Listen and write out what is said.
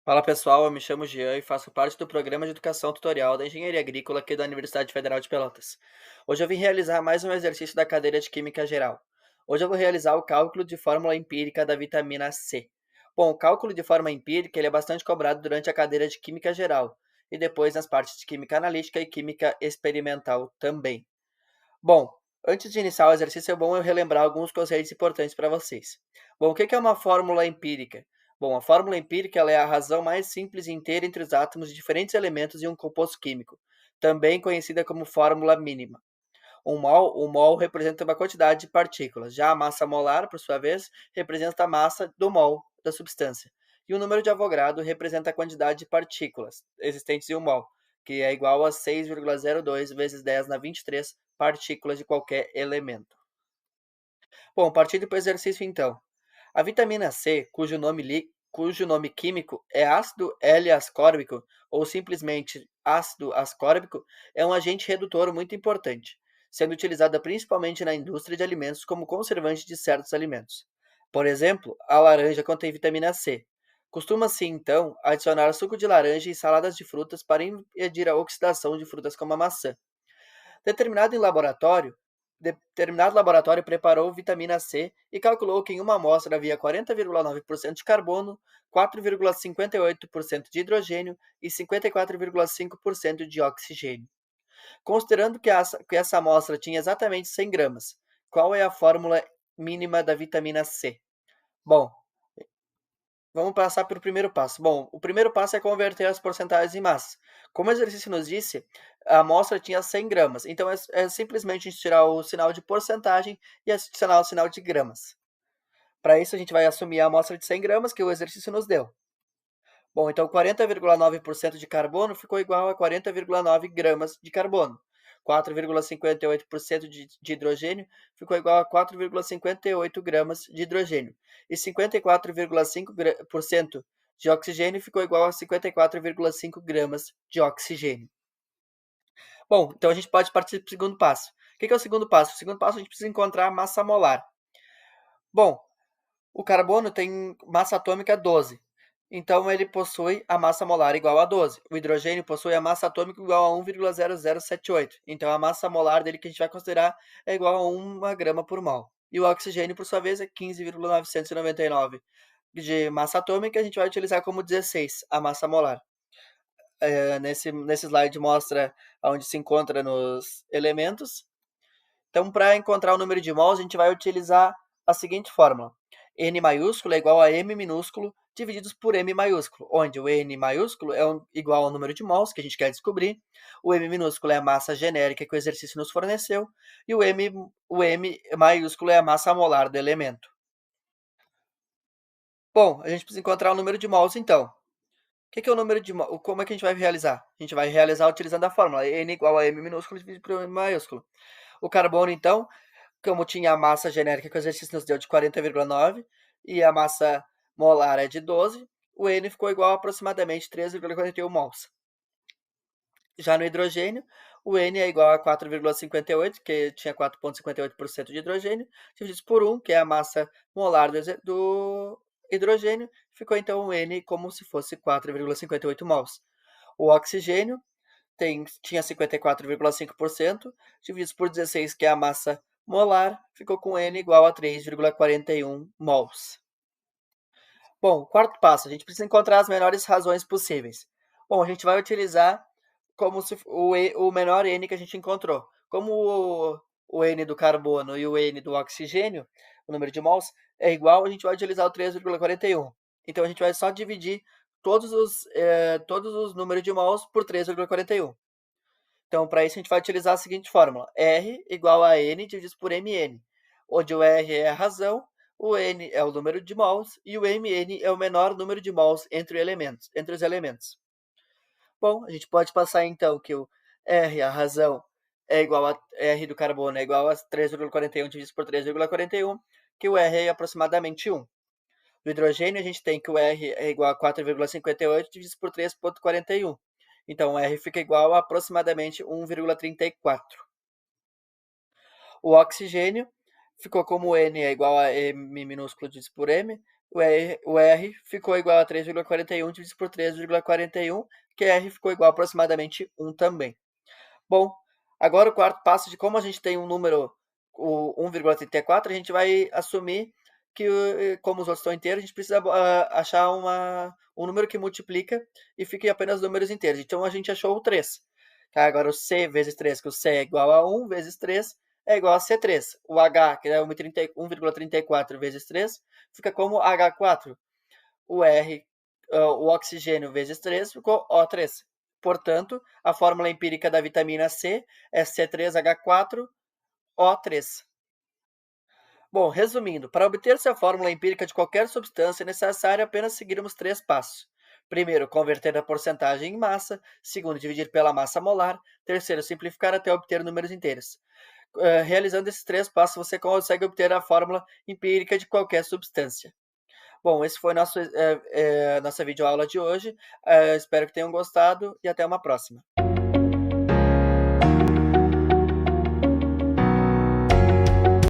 Fala pessoal, eu me chamo Jean e faço parte do programa de educação tutorial da Engenharia Agrícola aqui da Universidade Federal de Pelotas. Hoje eu vim realizar mais um exercício da cadeira de Química Geral. Hoje eu vou realizar o cálculo de fórmula empírica da vitamina C. Bom, o cálculo de fórmula empírica ele é bastante cobrado durante a cadeira de Química Geral e depois nas partes de Química Analítica e Química Experimental também. Bom, antes de iniciar o exercício, é bom eu relembrar alguns conceitos importantes para vocês. Bom, o que é uma fórmula empírica? Bom, a fórmula empírica ela é a razão mais simples e inteira entre os átomos de diferentes elementos em um composto químico, também conhecida como fórmula mínima. O mol representa uma quantidade de partículas, já a massa molar, por sua vez, representa a massa do mol da substância. E o número de Avogadro representa a quantidade de partículas existentes em um mol, que é igual a 6,02 vezes 10 na 23 partículas de qualquer elemento. Bom, partindo para o exercício então. A vitamina C, cujo nome químico é ácido L-ascórbico ou simplesmente ácido ascórbico, é um agente redutor muito importante, sendo utilizada principalmente na indústria de alimentos como conservante de certos alimentos. Por exemplo, a laranja contém vitamina C. Costuma-se, então, adicionar suco de laranja em saladas de frutas para impedir a oxidação de frutas como a maçã. Determinado laboratório preparou vitamina C e calculou que em uma amostra havia 40,9% de carbono, 4,58% de hidrogênio e 54,5% de oxigênio. Considerando que essa amostra tinha exatamente 100 gramas, qual é a fórmula mínima da vitamina C? Bom, vamos passar para o primeiro passo. Bom, o primeiro passo é converter as porcentagens em massa. Como o exercício nos disse, a amostra tinha 100 gramas. Então, é simplesmente a gente tirar o sinal de porcentagem e adicionar o sinal de gramas. Para isso, a gente vai assumir a amostra de 100 gramas que o exercício nos deu. Bom, então 40,9% de carbono ficou igual a 40,9 gramas de carbono. 4,58% de hidrogênio ficou igual a 4,58 gramas de hidrogênio. E 54,5% de oxigênio ficou igual a 54,5 gramas de oxigênio. Bom, então a gente pode partir para o segundo passo. O que é o segundo passo? O segundo passo a gente precisa encontrar a massa molar. Bom, o carbono tem massa atômica 12. Então, ele possui a massa molar igual a 12. O hidrogênio possui a massa atômica igual a 1,0078. Então, a massa molar dele que a gente vai considerar é igual a 1 grama por mol. E o oxigênio, por sua vez, é 15,999 de massa atômica. A gente vai utilizar como 16 a massa molar. Nesse slide mostra onde se encontra nos elementos. Então, para encontrar o número de mols, a gente vai utilizar a seguinte fórmula. N maiúsculo é igual a M minúsculo divididos por M maiúsculo, onde o N maiúsculo é igual ao número de mols que a gente quer descobrir, o M minúsculo é a massa genérica que o exercício nos forneceu, e o M maiúsculo é a massa molar do elemento. Bom, a gente precisa encontrar o número de mols, então. O que é o número de mols? Como é que a gente vai realizar? A gente vai realizar utilizando a fórmula N igual a M minúsculo dividido por M maiúsculo. O carbono, então, como tinha a massa genérica que o exercício nos deu de 40,9 e a massa molar é de 12, o N ficou igual a aproximadamente 3,41 mols. Já no hidrogênio, o N é igual a 4,58, que tinha 4,58% de hidrogênio, dividido por 1, que é a massa molar do hidrogênio, ficou então o N como se fosse 4,58 mols. O oxigênio tinha 54,5%, dividido por 16, que é a massa molar, ficou com N igual a 3,41 mols. Bom, quarto passo, a gente precisa encontrar as menores razões possíveis. Bom, a gente vai utilizar como se o menor N que a gente encontrou. Como o N do carbono e o N do oxigênio, o número de mols, é igual, a gente vai utilizar o 3,41. Então, a gente vai só dividir todos os números de mols por 3,41. Então, para isso, a gente vai utilizar a seguinte fórmula. R igual a N dividido por Mn, onde o R é a razão, o N é o número de mols e o Mn é o menor número de mols entre os elementos. Bom, a gente pode passar, então, que o R, a razão, é igual a R do carbono é igual a 3,41 dividido por 3,41, que o R é aproximadamente 1. Do hidrogênio, a gente tem que o R é igual a 4,58 dividido por 3,41. Então, o R fica igual a aproximadamente 1,34. O oxigênio ficou como N é igual a M minúsculo dividido por M, o R ficou igual a 3,41 dividido por 3,41, que R ficou igual a aproximadamente 1 também. Bom, agora o quarto passo de como a gente tem um número, o 1,34, a gente vai assumir que, como os outros estão inteiros, a gente precisa achar um número que multiplica e fique apenas números inteiros. Então, a gente achou o 3. Tá? Agora, o C vezes 3, que o C é igual a 1 vezes 3, é igual a C3. O H, que é 1,34 vezes 3, fica como H4. O R, o oxigênio vezes 3 ficou O3. Portanto, a fórmula empírica da vitamina C é C3H4O3. Bom, resumindo, para obter-se a fórmula empírica de qualquer substância, é necessário apenas seguirmos 3 passos. Primeiro, converter a porcentagem em massa. Segundo, dividir pela massa molar. Terceiro, simplificar até obter números inteiros. Realizando esses 3 passos, você consegue obter a fórmula empírica de qualquer substância. Bom, esse foi nossa videoaula de hoje. Espero que tenham gostado e até uma próxima.